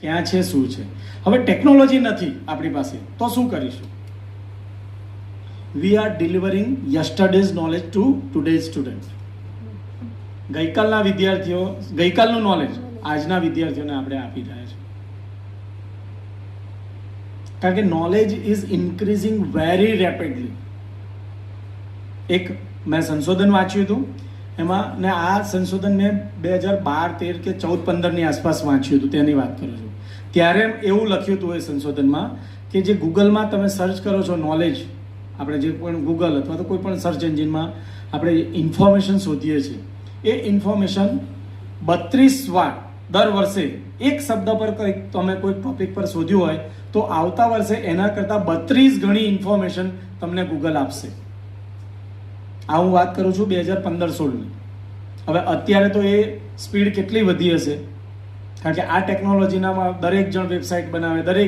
ક્યાં છે શું છે. હવે ટેકનોલોજી નથી આપણી પાસે તો શું કરીશું? We are delivering yesterday's knowledge to today's student. ગઈકાલના વિદ્યાર્થીઓ ગઈકાલનું નોલેજ આજના વિદ્યાર્થીઓને આપણે આપી રહ્યા છીએ, કારણ કે knowledge is increasing very rapidly. એક મેં સંશોધન વાંચ્યું હતું એમાં, ને આ સંશોધન મેં 2012, 13 કે 14, 15ની આસપાસ વાંચ્યું હતું, તેની વાત કરું છું. ત્યારે એવું લખ્યું હતું એ સંશોધનમાં કે જે ગૂગલમાં તમે સર્ચ કરો છો નોલેજ, આપણે જે પણ ગૂગલ અથવા તો કોઈ પણ સર્ચ એન્જિનમાં આપણે ઇન્ફોર્મેશન શોધીએ છીએ, એ ઇન્ફોર્મેશન 32 વાર દર વર્ષે એક શબ્દ પર કંઈક તમે કોઈ ટોપિક પર શોધ્યું હોય તો આવતા વર્ષે એના કરતાં 32 ગણી ઇન્ફોર્મેશન તમને ગૂગલ આપશે. આ હું વાત કરું છું 2015-16ની. હવે અત્યારે તો એ સ્પીડ કેટલી વધી હશે, કારણ કે આ ટેકનોલોજીનામાં દરેક જણ વેબસાઇટ બનાવે, દરેક